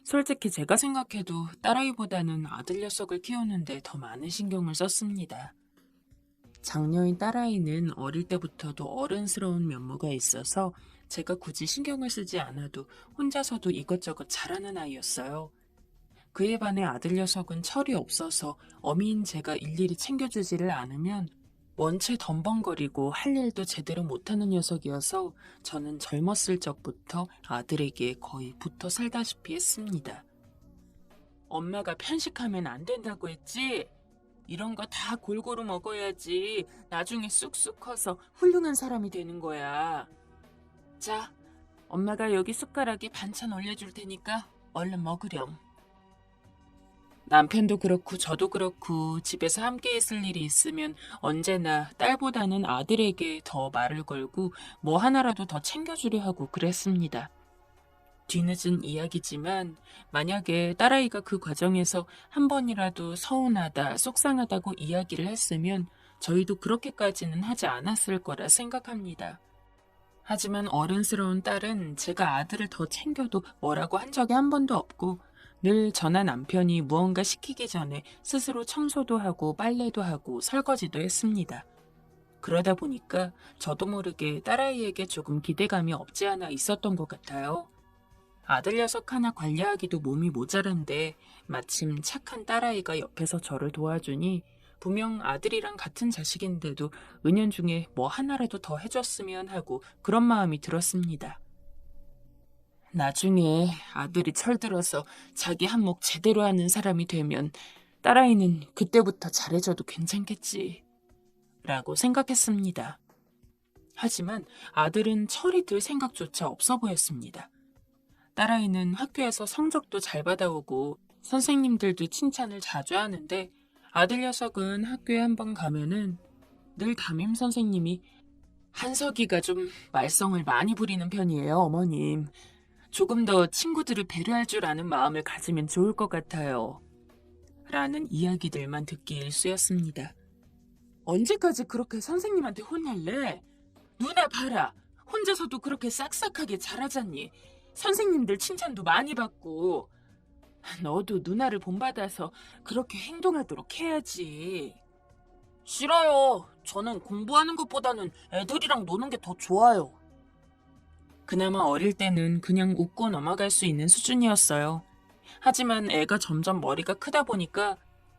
솔직히 제가 생각해도 딸아이보다는 아들 녀석을 키우는데 더 많은 신경을 썼습니다. 장녀인 딸아이는 어릴 때부터도 어른스러운 면모가 있어서 제가 굳이 신경을 쓰지 않아도 혼자서도 이것저것 잘하는 아이였어요. 그에 반해 아들 녀석은 철이 없어서 어미인 제가 일일이 챙겨주지를 않으면 원체 덤벙거리고 할 일도 제대로 못하는 녀석이어서 저는 젊었을 적부터 아들에게 거의 붙어 살다시피 했습니다. 엄마가 편식하면 안 된다고 했지? 이런 거 다 골고루 먹어야지 나중에 쑥쑥 커서 훌륭한 사람이 되는 거야. 자, 엄마가 여기 숟가락에 반찬 올려줄 테니까 얼른 먹으렴. 남편도 그렇고 저도 그렇고 집에서 함께 있을 일이 있으면 언제나 딸보다는 아들에게 더 말을 걸고 뭐 하나라도 더 챙겨주려 하고 그랬습니다. 뒤늦은 이야기지만 만약에 딸아이가 그 과정에서 한 번이라도 서운하다, 속상하다고 이야기를 했으면 저희도 그렇게까지는 하지 않았을 거라 생각합니다. 하지만 어른스러운 딸은 제가 아들을 더 챙겨도 뭐라고 한 적이 한 번도 없고 늘 저나 남편이 무언가 시키기 전에 스스로 청소도 하고 빨래도 하고 설거지도 했습니다. 그러다 보니까 저도 모르게 딸아이에게 조금 기대감이 없지 않아 있었던 것 같아요. 아들 녀석 하나 관리하기도 몸이 모자란데 마침 착한 딸아이가 옆에서 저를 도와주니 분명 아들이랑 같은 자식인데도 은연중에 뭐 하나라도 더 해줬으면 하고 그런 마음이 들었습니다. 나중에 아들이 철들어서 자기 한몫 제대로 하는 사람이 되면 딸아이는 그때부터 잘해줘도 괜찮겠지 라고 생각했습니다. 하지만 아들은 철이 들 생각조차 없어 보였습니다. 딸아이는 학교에서 성적도 잘 받아오고 선생님들도 칭찬을 자주 하는데 아들 녀석은 학교에 한번 가면은 늘 담임 선생님이 한석이가 좀 말썽을 많이 부리는 편이에요, 어머님. 조금 더 친구들을 배려할 줄 아는 마음을 가지면 좋을 것 같아요. 라는 이야기들만 듣기 일쑤였습니다. 언제까지 그렇게 선생님한테 혼날래? 누나 봐라. 혼자서도 그렇게 싹싹하게 잘하잖니. 선생님들 칭찬도 많이 받고. 너도 누나를 본받아서 그렇게 행동하도록 해야지. 싫어요. 저는 공부하는 것보다는 애들이랑 노는 게 더 좋아요. 그나마 어릴 때는 그냥 웃고 넘어갈 수 있는 수준이었어요. 하지만 애가 점점 머리가 크다 보니까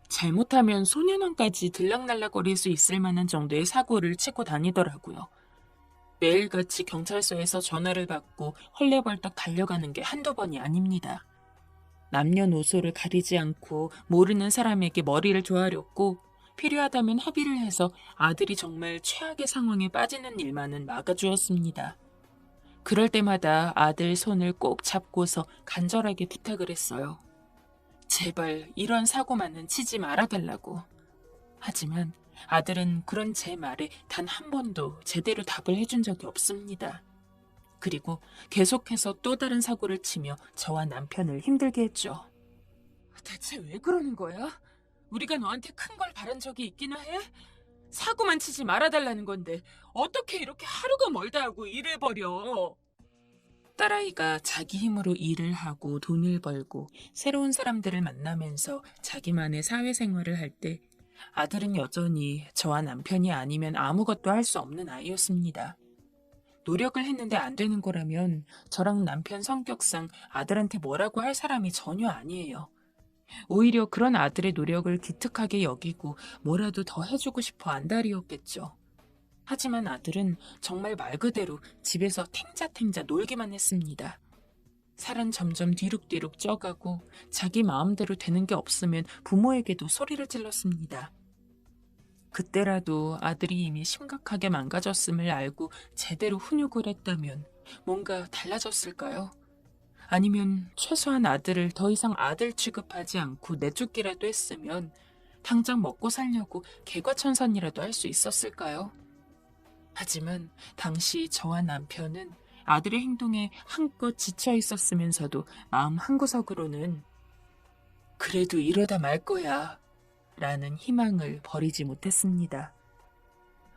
잘못하면 소년원까지 들락날락거릴 수 있을 만한 정도의 사고를 치고 다니더라고요. 매일같이 경찰서에서 전화를 받고 헐레벌떡 달려가는 게 한두 번이 아닙니다. 남녀노소를 가리지 않고 모르는 사람에게 머리를 조아렸고 필요하다면 합의를 해서 아들이 정말 최악의 상황에 빠지는 일만은 막아주었습니다. 그럴 때마다 아들 손을 꼭 잡고서 간절하게 부탁을 했어요. 제발 이런 사고만은 치지 말아달라고. 하지만 아들은 그런 제 말에 단 한 번도 제대로 답을 해준 적이 없습니다. 그리고 계속해서 또 다른 사고를 치며 저와 남편을 힘들게 했죠. 대체 왜 그러는 거야? 우리가 너한테 큰 걸 바란 적이 있기나 해? 사고만 치지 말아달라는 건데 어떻게 이렇게 하루가 멀다 하고 일을 벌여? 딸아이가 자기 힘으로 일을 하고 돈을 벌고 새로운 사람들을 만나면서 자기만의 사회생활을 할 때 아들은 여전히 저와 남편이 아니면 아무것도 할 수 없는 아이였습니다. 노력을 했는데 안 되는 거라면 저랑 남편 성격상 아들한테 뭐라고 할 사람이 전혀 아니에요. 오히려 그런 아들의 노력을 기특하게 여기고 뭐라도 더 해주고 싶어 안달이었겠죠. 하지만 아들은 정말 말 그대로 집에서 탱자탱자 놀기만 했습니다. 살은 점점 뒤룩뒤룩 쪄가고 자기 마음대로 되는 게 없으면 부모에게도 소리를 질렀습니다. 그때라도 아들이 이미 심각하게 망가졌음을 알고 제대로 훈육을 했다면 뭔가 달라졌을까요? 아니면 최소한 아들을 더 이상 아들 취급하지 않고 내쫓기라도 했으면 당장 먹고 살려고 개과천선이라도 할 수 있었을까요? 하지만 당시 저와 남편은 아들의 행동에 한껏 지쳐 있었으면서도 마음 한구석으로는 그래도 이러다 말 거야 라는 희망을 버리지 못했습니다.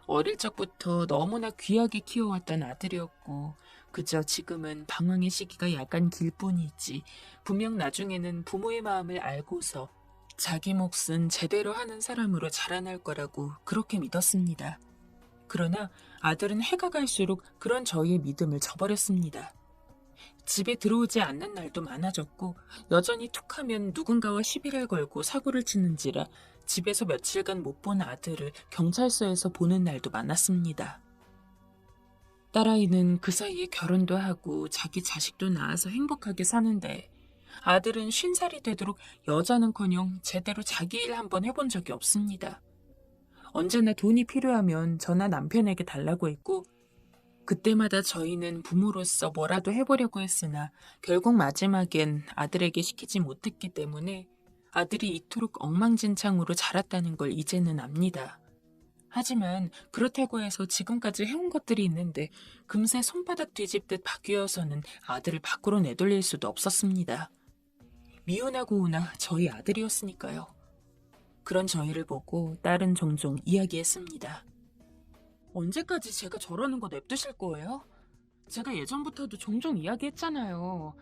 어릴 적부터 너무나 귀하게 키워왔던 아들이었고 그저 지금은 방황의 시기가 약간 길 뿐이지 분명 나중에는 부모의 마음을 알고서 자기 몫은 제대로 하는 사람으로 자라날 거라고 그렇게 믿었습니다. 그러나 아들은 해가 갈수록 그런 저희의 믿음을 저버렸습니다. 집에 들어오지 않는 날도 많아졌고 여전히 툭하면 누군가와 시비를 걸고 사고를 치는지라 집에서 며칠간 못 본 아들을 경찰서에서 보는 날도 많았습니다. 딸아이는 그 사이에 결혼도 하고 자기 자식도 낳아서 행복하게 사는데 아들은 50살이 되도록 여자는커녕 제대로 자기 일 한번 해본 적이 없습니다. 언제나 돈이 필요하면 저나 남편에게 달라고 했고 그때마다 저희는 부모로서 뭐라도 해보려고 했으나 결국 마지막엔 아들에게 시키지 못했기 때문에 아들이 이토록 엉망진창으로 자랐다는 걸 이제는 압니다. 하지만 그렇다고 해서 지금까지 해온 것들이 있는데 금세 손바닥 뒤집듯 바뀌어서는 아들을 밖으로 내돌릴 수도 없었습니다. 미혼하고 오나 저희 아들이었으니까요. 그런 저희를 보고 딸은 종종 이야기했습니다. 언제까지 제가 저러는 거 냅두실 거예요? 제가 예전부터도 종종 이야기했잖아요.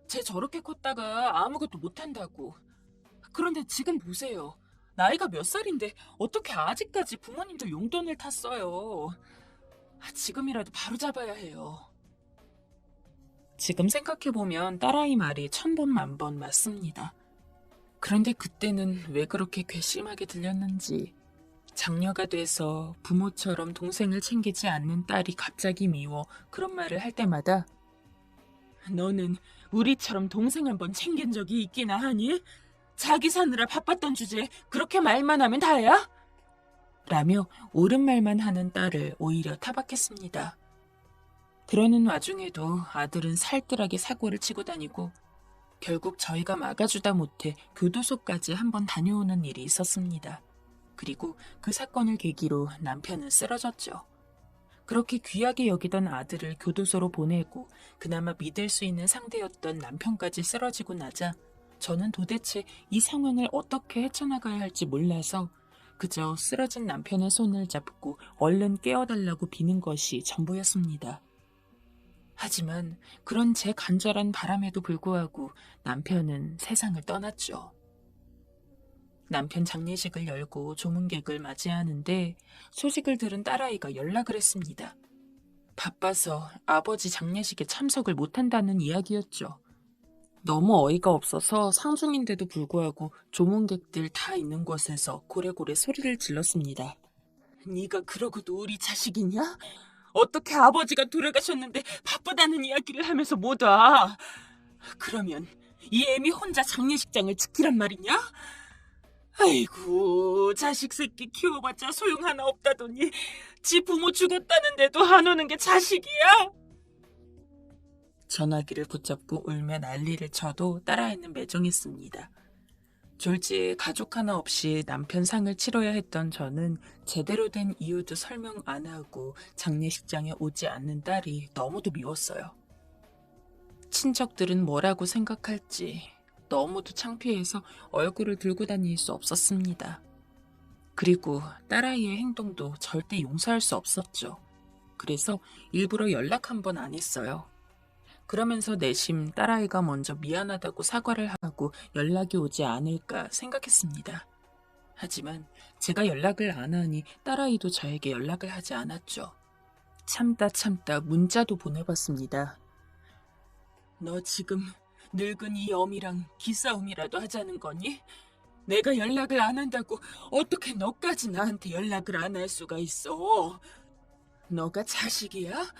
쟤 저렇게 컸다가 아무것도 못한다고. 그런데 지금 보세요. 나이가 몇 살인데 어떻게 아직까지 부모님들 용돈을 탔어요. 지금이라도 바로잡아야 해요. 지금 생각해보면 딸아이 말이 1000번 만번 맞습니다. 그런데 그때는 왜 그렇게 괘씸하게 들렸는지 장녀가 돼서 부모처럼 동생을 챙기지 않는 딸이 갑자기 미워 그런 말을 할 때마다 너는 우리처럼 동생 한번 챙긴 적이 있기나 하니? 자기 사느라 바빴던 주제에 그렇게 말만 하면 다야? 라며 옳은 말만 하는 딸을 오히려 타박했습니다. 그러는 와중에도 아들은 살뜰하게 사고를 치고 다니고 결국 저희가 막아주다 못해 교도소까지 한번 다녀오는 일이 있었습니다. 그리고 그 사건을 계기로 남편은 쓰러졌죠. 그렇게 귀하게 여기던 아들을 교도소로 보내고 그나마 믿을 수 있는 상대였던 남편까지 쓰러지고 나자 저는 도대체 이 상황을 어떻게 헤쳐나가야 할지 몰라서 그저 쓰러진 남편의 손을 잡고 얼른 깨워달라고 비는 것이 전부였습니다. 하지만 그런 제 간절한 바람에도 불구하고 남편은 세상을 떠났죠. 남편 장례식을 열고 조문객을 맞이하는데 소식을 들은 딸아이가 연락을 했습니다. 바빠서 아버지 장례식에 참석을 못한다는 이야기였죠. 너무 어이가 없어서 상중인데도 불구하고 조문객들 다 있는 곳에서 고래고래 소리를 질렀습니다. 네가 그러고도 우리 자식이냐? 어떻게 아버지가 돌아가셨는데 바쁘다는 이야기를 하면서 못 와? 그러면 이 애미 혼자 장례식장을 지키란 말이냐? 아이고, 자식 새끼 키워봤자 소용 하나 없다더니 지 부모 죽었다는데도 안 오는 게 자식이야? 전화기를 붙잡고 울며 난리를 쳐도 딸아이는 매정했습니다. 졸지에 가족 하나 없이 남편 상을 치러야 했던 저는 제대로 된 이유도 설명 안 하고 장례식장에 오지 않는 딸이 너무도 미웠어요. 친척들은 뭐라고 생각할지 너무도 창피해서 얼굴을 들고 다닐 수 없었습니다. 그리고 딸아이의 행동도 절대 용서할 수 없었죠. 그래서 일부러 연락 한 번 안 했어요. 그러면서 내심 딸아이가 먼저 미안하다고 사과를 하고 연락이 오지 않을까 생각했습니다. 하지만 제가 연락을 안 하니 딸아이도 저에게 연락을 하지 않았죠. 참다 문자도 보내봤습니다. 너 지금 늙은 이 어미랑 기싸움이라도 하자는 거니? 내가 연락을 안 한다고 어떻게 너까지 나한테 연락을 안 할 수가 있어? 너가 자식이야?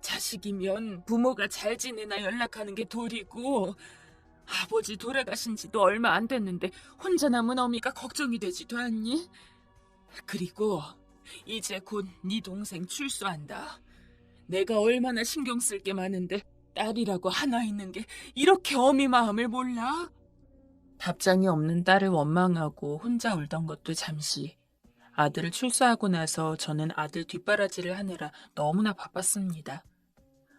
자식이면 부모가 잘 지내나 연락하는 게 도리고 아버지 돌아가신 지도 얼마 안 됐는데 혼자 남은 어미가 걱정이 되지도 않니? 그리고 이제 곧 네 동생 출소한다. 내가 얼마나 신경 쓸 게 많은데 딸이라고 하나 있는 게 이렇게 어미 마음을 몰라? 답장이 없는 딸을 원망하고 혼자 울던 것도 잠시. 아들을 출소하고 나서 저는 아들 뒷바라지를 하느라 너무나 바빴습니다.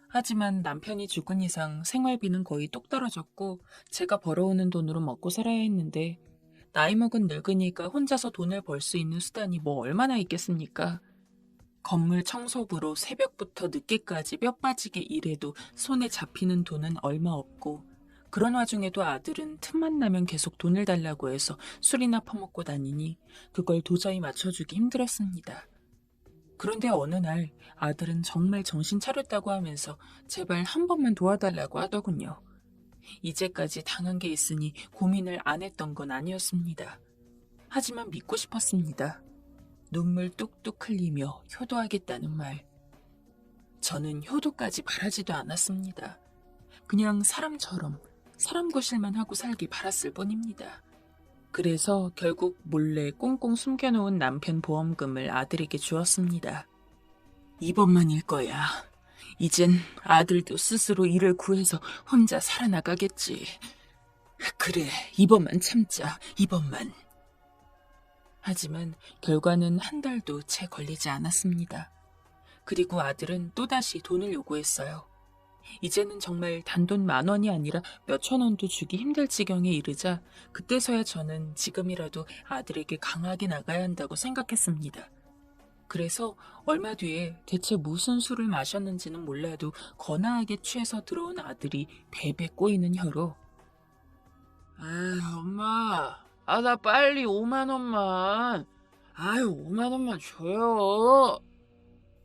하지만 남편이 죽은 이상 생활비는 거의 똑 떨어졌고 제가 벌어오는 돈으로 먹고 살아야 했는데 나이 먹은 늙은이가 혼자서 돈을 벌 수 있는 수단이 뭐 얼마나 있겠습니까? 건물 청소부로 새벽부터 늦게까지 뼈 빠지게 일해도 손에 잡히는 돈은 얼마 없고, 그런 와중에도 아들은 틈만 나면 계속 돈을 달라고 해서 술이나 퍼먹고 다니니 그걸 도저히 맞춰주기 힘들었습니다. 그런데 어느 날 아들은 정말 정신 차렸다고 하면서 제발 한 번만 도와달라고 하더군요. 이제까지 당한 게 있으니 고민을 안 했던 건 아니었습니다. 하지만 믿고 싶었습니다. 눈물 뚝뚝 흘리며 효도하겠다는 말. 저는 효도까지 바라지도 않았습니다. 그냥 사람처럼 사람 구실만 하고 살길 바랐을 뿐입니다. 그래서 결국 몰래 꽁꽁 숨겨놓은 남편 보험금을 아들에게 주었습니다. 이번만일 거야. 이젠 아들도 스스로 일을 구해서 혼자 살아나가겠지. 그래, 이번만 참자, 이번만. 하지만 결과는 한 달도 채 걸리지 않았습니다. 그리고 아들은 또다시 돈을 요구했어요. 이제는 정말 단돈 10,000원이 아니라 몇천 원도 주기 힘들 지경에 이르자 그때서야 저는 지금이라도 아들에게 강하게 나가야 한다고 생각했습니다. 그래서 얼마 뒤에 대체 무슨 술을 마셨는지는 몰라도 거나하게 취해서 들어온 아들이 베베 꼬이는 혀로 엄마, 나 빨리 5만 원만. 5만 원만 줘요.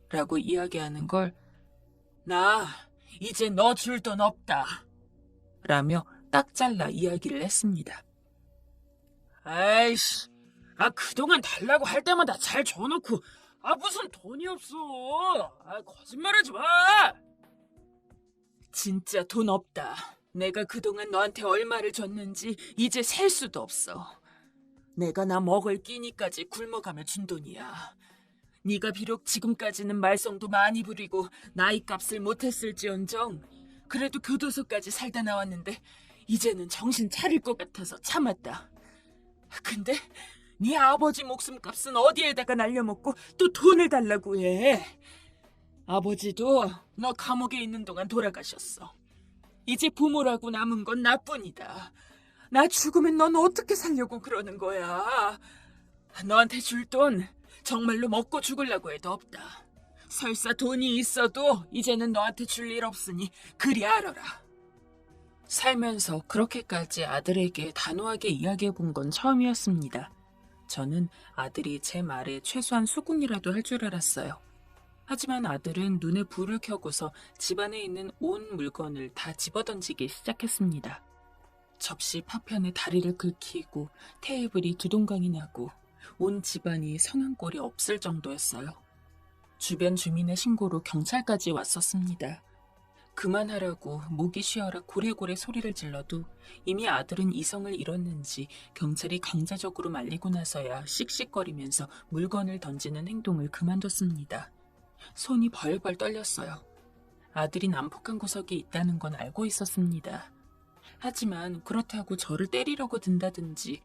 라고 이야기하는 걸 나 이제 너 줄 돈 없다. 라며 딱 잘라 이야기를 했습니다. 아이씨, 그동안 달라고 할 때마다 잘 줘놓고 무슨 돈이 없어. 거짓말하지 마. 진짜 돈 없다. 내가 그동안 너한테 얼마를 줬는지 이제 셀 수도 없어. 내가 나 먹을 끼니까지 굶어가며 준 돈이야. 네가 비록 지금까지는 말썽도 많이 부리고 나이값을 못했을지언정 그래도 교도소까지 살다 나왔는데 이제는 정신 차릴 것 같아서 참았다. 근데 네 아버지 목숨값은 어디에다가 날려먹고 또 돈을 달라고 해. 아버지도 너 감옥에 있는 동안 돌아가셨어. 이제 부모라고 남은 건 나뿐이다. 나 죽으면 넌 어떻게 살려고 그러는 거야. 너한테 줄 돈 정말로 먹고 죽으려고 해도 없다. 설사 돈이 있어도 이제는 너한테 줄 일 없으니 그리 알아라. 살면서 그렇게까지 아들에게 단호하게 이야기해본 건 처음이었습니다. 저는 아들이 제 말에 최소한 수긍이라도 할 줄 알았어요. 하지만 아들은 눈에 불을 켜고서 집안에 있는 온 물건을 다 집어던지기 시작했습니다. 접시 파편에 다리를 긁히고 테이블이 두동강이 나고 온 집안이 성한 꼴이 없을 정도였어요. 주변 주민의 신고로 경찰까지 왔었습니다. 그만하라고 목이 쉬어라 고래고래 소리를 질러도 이미 아들은 이성을 잃었는지 경찰이 강제적으로 말리고 나서야 씩씩거리면서 물건을 던지는 행동을 그만뒀습니다. 손이 벌벌 떨렸어요. 아들이 난폭한 구석이 있다는 건 알고 있었습니다. 하지만 그렇다고 저를 때리려고 든다든지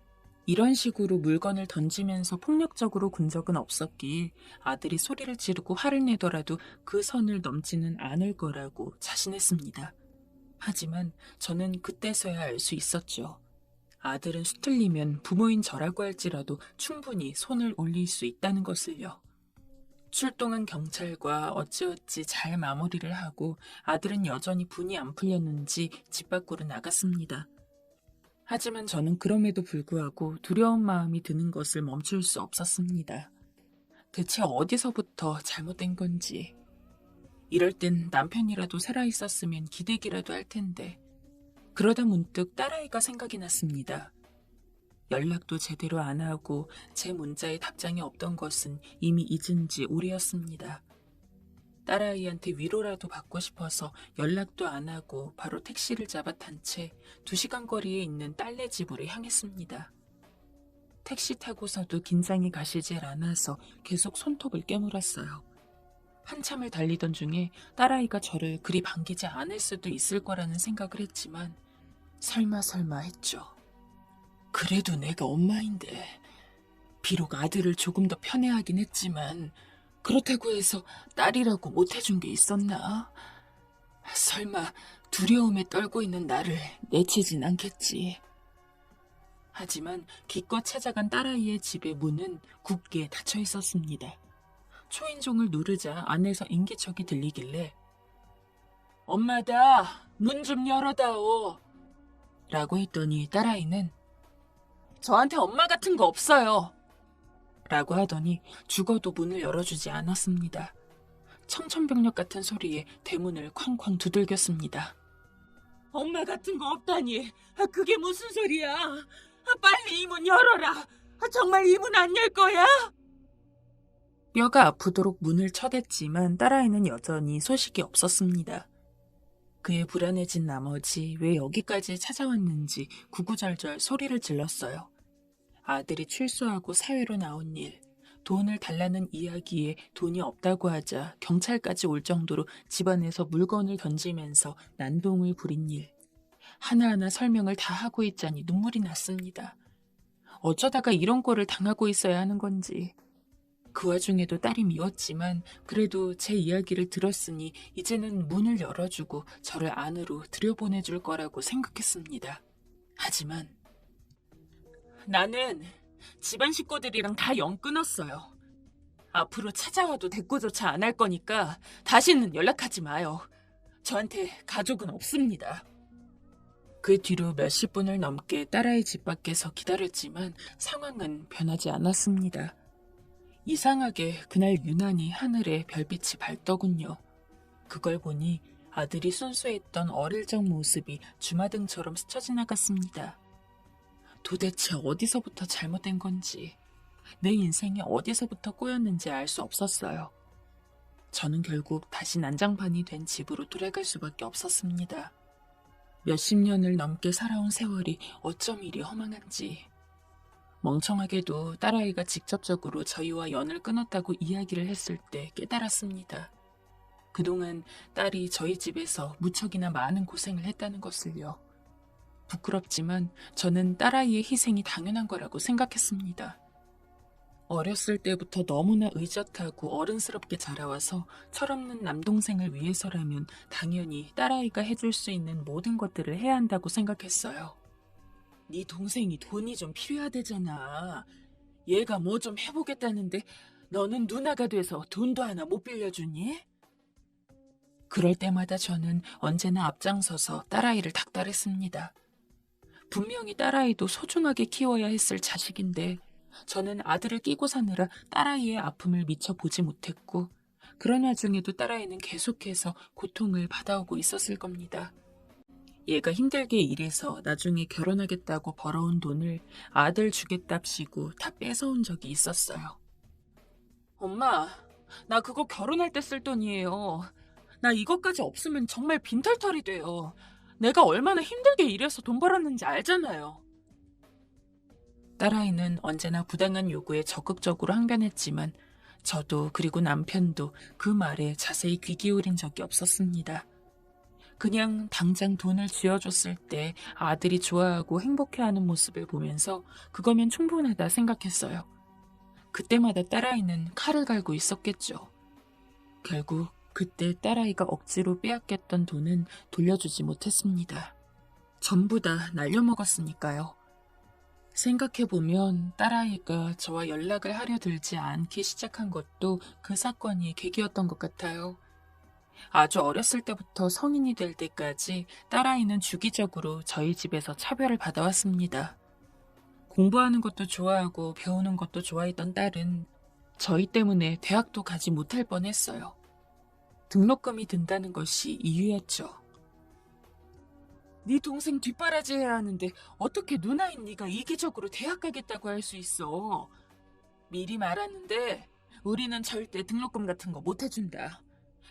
이런 식으로 물건을 던지면서 폭력적으로 군 적은 없었기에 아들이 소리를 지르고 화를 내더라도 그 선을 넘지는 않을 거라고 자신했습니다. 하지만 저는 그때서야 알 수 있었죠. 아들은 수틀리면 부모인 저라고 할지라도 충분히 손을 올릴 수 있다는 것을요. 출동한 경찰과 어찌어찌 잘 마무리를 하고 아들은 여전히 분이 안 풀렸는지 집 밖으로 나갔습니다. 하지만 저는 그럼에도 불구하고 두려운 마음이 드는 것을 멈출 수 없었습니다. 대체 어디서부터 잘못된 건지. 이럴 땐 남편이라도 살아있었으면 기대기라도 할 텐데. 그러다 문득 딸아이가 생각이 났습니다. 연락도 제대로 안 하고 제 문자에 답장이 없던 것은 이미 잊은 지 오래였습니다. 딸아이한테 위로라도 받고 싶어서 연락도 안 하고 바로 택시를 잡아 탄 채 2시간 거리에 있는 딸네 집으로 향했습니다. 택시 타고서도 긴장이 가시질 않아서 계속 손톱을 깨물었어요. 한참을 달리던 중에 딸아이가 저를 그리 반기지 않을 수도 있을 거라는 생각을 했지만 설마 했죠. 그래도 내가 엄마인데 비록 아들을 조금 더 편애하긴 했지만 그렇다고 해서 딸이라고 못해준 게 있었나? 설마 두려움에 떨고 있는 나를 내치진 않겠지. 하지만 기껏 찾아간 딸아이의 집의 문은 굳게 닫혀 있었습니다. 초인종을 누르자 안에서 인기척이 들리길래 엄마다, 문 좀 열어다오 라고 했더니 딸아이는 저한테 엄마 같은 거 없어요 라고 하더니 죽어도 문을 열어주지 않았습니다. 청천벽력 같은 소리에 대문을 쾅쾅 두들겼습니다. 엄마 같은 거 없다니, 그게 무슨 소리야? 빨리 이 문 열어라. 정말 이 문 안 열 거야? 뼈가 아프도록 문을 쳐댔지만 딸아이는 여전히 소식이 없었습니다. 그에 불안해진 나머지 왜 여기까지 찾아왔는지 구구절절 소리를 질렀어요. 아들이 출소하고 사회로 나온 일, 돈을 달라는 이야기에 돈이 없다고 하자 경찰까지 올 정도로 집안에서 물건을 던지면서 난동을 부린 일. 하나하나 설명을 다 하고 있자니 눈물이 났습니다. 어쩌다가 이런 꼴을 당하고 있어야 하는 건지. 그 와중에도 딸이 미웠지만 그래도 제 이야기를 들었으니 이제는 문을 열어주고 저를 안으로 들여보내줄 거라고 생각했습니다. 하지만 나는 집안 식구들이랑 다 연 끊었어요. 앞으로 찾아와도 대꾸조차 안 할 거니까 다시는 연락하지 마요. 저한테 가족은 없습니다. 그 뒤로 몇십 분을 넘게 딸아이 집 밖에서 기다렸지만 상황은 변하지 않았습니다. 이상하게 그날 유난히 하늘에 별빛이 밝더군요. 그걸 보니 아들이 순수했던 어릴 적 모습이 주마등처럼 스쳐 지나갔습니다. 도대체 어디서부터 잘못된 건지, 내 인생이 어디서부터 꼬였는지 알 수 없었어요. 저는 결국 다시 난장판이 된 집으로 돌아갈 수밖에 없었습니다. 몇십 년을 넘게 살아온 세월이 어쩜 이리 허망한지. 멍청하게도 딸아이가 직접적으로 저희와 연을 끊었다고 이야기를 했을 때 깨달았습니다. 그동안 딸이 저희 집에서 무척이나 많은 고생을 했다는 것을요. 부끄럽지만 저는 딸아이의 희생이 당연한 거라고 생각했습니다. 어렸을 때부터 너무나 의젓하고 어른스럽게 자라와서 철없는 남동생을 위해서라면 당연히 딸아이가 해줄 수 있는 모든 것들을 해야 한다고 생각했어요. 네 동생이 돈이 좀 필요하대잖아. 얘가 뭐 좀 해보겠다는데 너는 누나가 돼서 돈도 하나 못 빌려주니? 그럴 때마다 저는 언제나 앞장서서 딸아이를 닥달했습니다. 분명히 딸아이도 소중하게 키워야 했을 자식인데 저는 아들을 끼고 사느라 딸아이의 아픔을 미처 보지 못했고 그런 와중에도 딸아이는 계속해서 고통을 받아오고 있었을 겁니다. 얘가 힘들게 일해서 나중에 결혼하겠다고 벌어온 돈을 아들 주겠답시고 다 뺏어온 적이 있었어요. 엄마, 나 그거 결혼할 때 쓸 돈이에요. 나 이것까지 없으면 정말 빈털털이 돼요. 내가 얼마나 힘들게 일해서 돈 벌었는지 알잖아요. 딸아이는 언제나 부당한 요구에 적극적으로 항변했지만 저도 그리고 남편도 그 말에 자세히 귀 기울인 적이 없었습니다. 그냥 당장 돈을 쥐어줬을 때 아들이 좋아하고 행복해하는 모습을 보면서 그거면 충분하다 생각했어요. 그때마다 딸아이는 칼을 갈고 있었겠죠. 결국 그때 딸아이가 억지로 빼앗겼던 돈은 돌려주지 못했습니다. 전부 다 날려먹었으니까요. 생각해보면 딸아이가 저와 연락을 하려 들지 않기 시작한 것도 그 사건이 계기였던 것 같아요. 아주 어렸을 때부터 성인이 될 때까지 딸아이는 주기적으로 저희 집에서 차별을 받아왔습니다. 공부하는 것도 좋아하고 배우는 것도 좋아했던 딸은 저희 때문에 대학도 가지 못할 뻔했어요. 등록금이 든다는 것이 이유였죠. 네 동생 뒷바라지 해야 하는데 어떻게 누나인 네가 이기적으로 대학 가겠다고 할 수 있어. 미리 말하는데 우리는 절대 등록금 같은 거 못 해준다.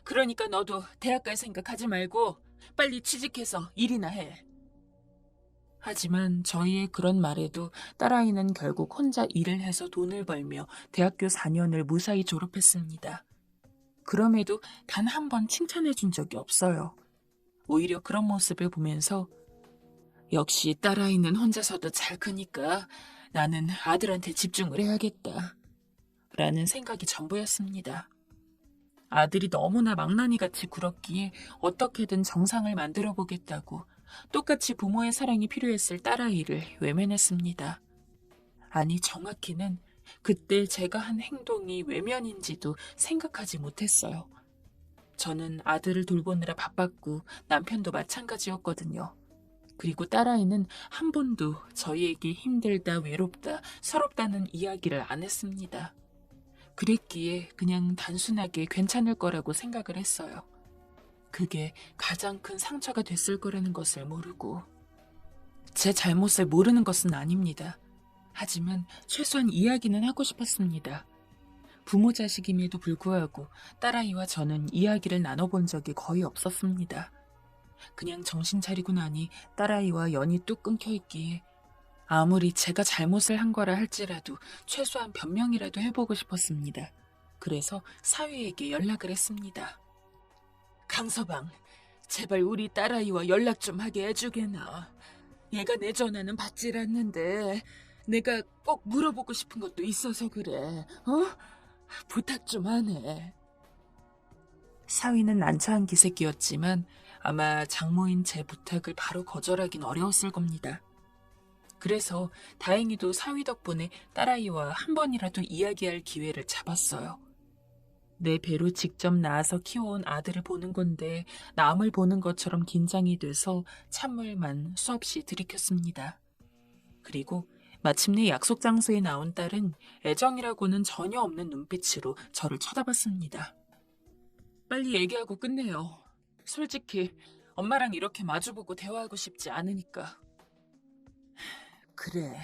그러니까 너도 대학 갈 생각하지 말고 빨리 취직해서 일이나 해. 하지만 저희의 그런 말에도 딸아이는 결국 혼자 일을 해서 돈을 벌며 대학교 4년을 무사히 졸업했습니다. 그럼에도 단 한 번 칭찬해 준 적이 없어요. 오히려 그런 모습을 보면서 역시 딸아이는 혼자서도 잘 크니까 나는 아들한테 집중을 해야겠다 라는 생각이 전부였습니다. 아들이 너무나 망나니같이 굴었기에 어떻게든 정상을 만들어 보겠다고 똑같이 부모의 사랑이 필요했을 딸아이를 외면했습니다. 아니 정확히는 그때 제가 한 행동이 외면인지도 생각하지 못했어요. 저는 아들을 돌보느라 바빴고 남편도 마찬가지였거든요. 그리고 딸아이는 한 번도 저희에게 힘들다, 외롭다, 서럽다는 이야기를 안 했습니다. 그랬기에 그냥 단순하게 괜찮을 거라고 생각을 했어요. 그게 가장 큰 상처가 됐을 거라는 것을 모르고. 제 잘못을 모르는 것은 아닙니다. 하지만 최소한 이야기는 하고 싶었습니다. 부모 자식임에도 불구하고 딸아이와 저는 이야기를 나눠본 적이 거의 없었습니다. 그냥 정신 차리고 나니 딸아이와 연이 뚝 끊겨 있기에 아무리 제가 잘못을 한 거라 할지라도 최소한 변명이라도 해보고 싶었습니다. 그래서 사위에게 연락을 했습니다. 강서방, 제발 우리 딸아이와 연락 좀 하게 해주게나. 얘가 내 전화는 받질 않는데 내가 꼭 물어보고 싶은 것도 있어서 그래. 부탁 좀 하네. 사위는 난처한 기색이었지만 아마 장모인 제 부탁을 바로 거절하긴 어려웠을 겁니다. 그래서 다행히도 사위 덕분에 딸아이와 한 번이라도 이야기할 기회를 잡았어요. 내 배로 직접 낳아서 키워온 아들을 보는 건데 남을 보는 것처럼 긴장이 돼서 찬물만 수없이 들이켰습니다. 그리고 마침내 약속 장소에 나온 딸은 애정이라고는 전혀 없는 눈빛으로 저를 쳐다봤습니다. 빨리 얘기하고 끝내요. 솔직히 엄마랑 이렇게 마주보고 대화하고 싶지 않으니까. 그래.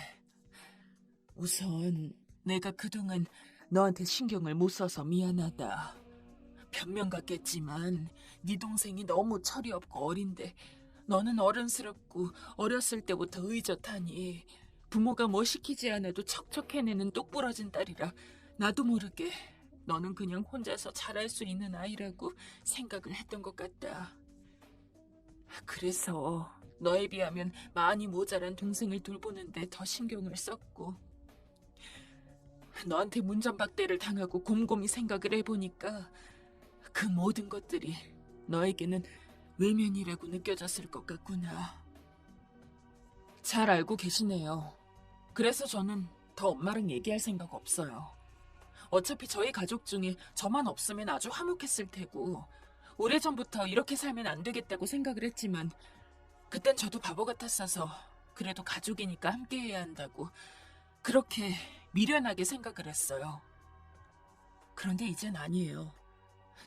우선 내가 그동안 너한테 신경을 못 써서 미안하다. 변명 같겠지만 네 동생이 너무 철이 없고 어린데 너는 어른스럽고 어렸을 때부터 의젓하니 부모가 뭐 시키지 않아도 척척 해내는 똑부러진 딸이라 나도 모르게 너는 그냥 혼자서 잘할 수 있는 아이라고 생각을 했던 것 같다. 그래서 너에 비하면 많이 모자란 동생을 돌보는데 더 신경을 썼고 너한테 문전박대를 당하고 곰곰이 생각을 해보니까 그 모든 것들이 너에게는 외면이라고 느껴졌을 것 같구나. 잘 알고 계시네요. 그래서 저는 더 엄마랑 얘기할 생각 없어요. 어차피 저희 가족 중에 저만 없으면 아주 화목했을 테고 오래전부터 이렇게 살면 안 되겠다고 생각을 했지만 그땐 저도 바보 같았어서 그래도 가족이니까 함께해야 한다고 그렇게 미련하게 생각을 했어요. 그런데 이젠 아니에요.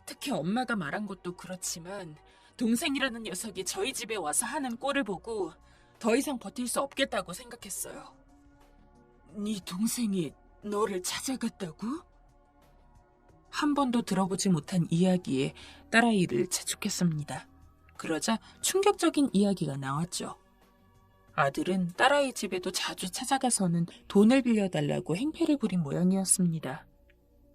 특히 엄마가 말한 것도 그렇지만 동생이라는 녀석이 저희 집에 와서 하는 꼴을 보고 더 이상 버틸 수 없겠다고 생각했어요. 네 동생이 너를 찾아갔다고? 한 번도 들어보지 못한 이야기에 딸아이를 재촉했습니다. 그러자 충격적인 이야기가 나왔죠. 아들은 딸아이 집에도 자주 찾아가서는 돈을 빌려달라고 행패를 부린 모양이었습니다.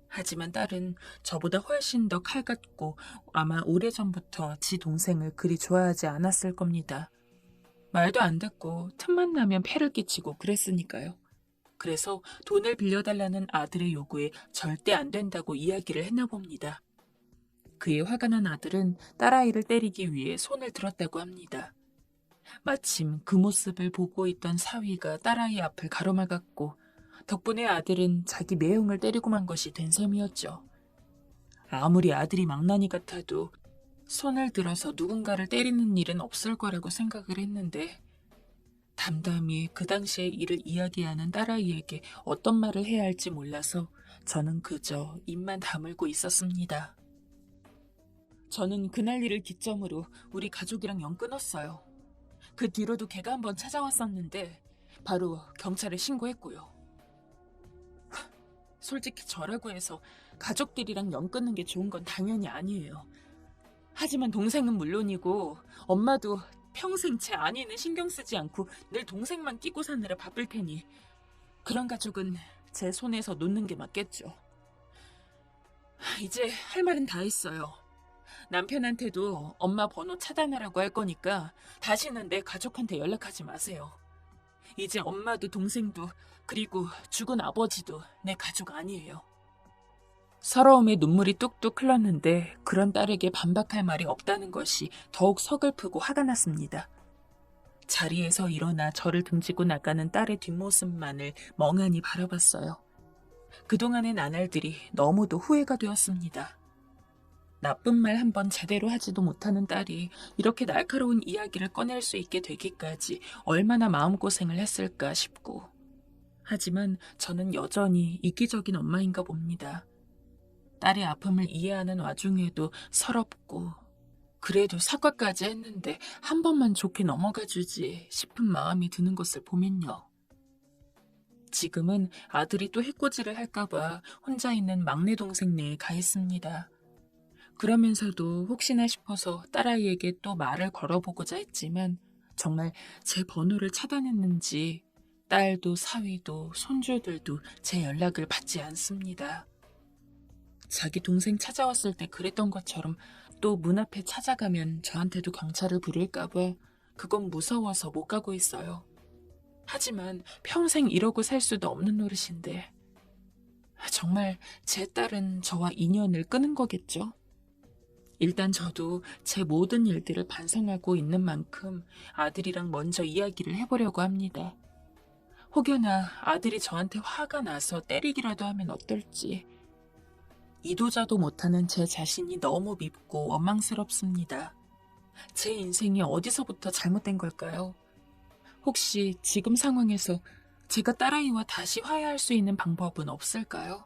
하지만 딸은 저보다 훨씬 더 칼같고 아마 오래전부터 지 동생을 그리 좋아하지 않았을 겁니다. 말도 안 듣고 틈만 나면 패를 끼치고 그랬으니까요. 그래서 돈을 빌려달라는 아들의 요구에 절대 안 된다고 이야기를 했나 봅니다. 그에 화가 난 아들은 딸아이를 때리기 위해 손을 들었다고 합니다. 마침 그 모습을 보고 있던 사위가 딸아이 앞을 가로막았고 덕분에 아들은 자기 매형을 때리고 만 것이 된 셈이었죠. 아무리 아들이 망나니 같아도 손을 들어서 누군가를 때리는 일은 없을 거라고 생각을 했는데 담담히 그 당시의 일을 이야기하는 딸아이에게 어떤 말을 해야 할지 몰라서 저는 그저 입만 다물고 있었습니다. 저는 그날 일을 기점으로 우리 가족이랑 연 끊었어요. 그 뒤로도 걔가 한번 찾아왔었는데 바로 경찰에 신고했고요. 솔직히 저라고 해서 가족들이랑 연 끊는 게 좋은 건 당연히 아니에요. 하지만 동생은 물론이고 엄마도 평생 제 아내는 신경 쓰지 않고 늘 동생만 끼고 사느라 바쁠 테니 그런 가족은 제 손에서 놓는 게 맞겠죠. 이제 할 말은 다 했어요. 남편한테도 엄마 번호 차단하라고 할 거니까 다시는 내 가족한테 연락하지 마세요. 이제 엄마도 동생도 그리고 죽은 아버지도 내 가족 아니에요. 서러움에 눈물이 뚝뚝 흘렀는데 그런 딸에게 반박할 말이 없다는 것이 더욱 서글프고 화가 났습니다. 자리에서 일어나 저를 등지고 나가는 딸의 뒷모습만을 멍하니 바라봤어요. 그동안의 나날들이 너무도 후회가 되었습니다. 나쁜 말 한 번 제대로 하지도 못하는 딸이 이렇게 날카로운 이야기를 꺼낼 수 있게 되기까지 얼마나 마음고생을 했을까 싶고. 하지만 저는 여전히 이기적인 엄마인가 봅니다. 딸의 아픔을 이해하는 와중에도 서럽고, 그래도 사과까지 했는데 한 번만 좋게 넘어가 주지 싶은 마음이 드는 것을 보면요. 지금은 아들이 또 해코지를 할까봐 혼자 있는 막내 동생네에 가 있습니다. 그러면서도 혹시나 싶어서 딸아이에게 또 말을 걸어보고자 했지만 정말 제 번호를 차단했는지 딸도 사위도 손주들도 제 연락을 받지 않습니다. 자기 동생 찾아왔을 때 그랬던 것처럼 또 문 앞에 찾아가면 저한테도 경찰을 부를까봐 그건 무서워서 못 가고 있어요. 하지만 평생 이러고 살 수도 없는 노릇인데 정말 제 딸은 저와 인연을 끊은 거겠죠? 일단 저도 제 모든 일들을 반성하고 있는 만큼 아들이랑 먼저 이야기를 해보려고 합니다. 혹여나 아들이 저한테 화가 나서 때리기라도 하면 어떨지. 이도저도 못하는 제 자신이 너무 밉고 원망스럽습니다. 제 인생이 어디서부터 잘못된 걸까요? 혹시 지금 상황에서 제가 딸아이와 다시 화해할 수 있는 방법은 없을까요?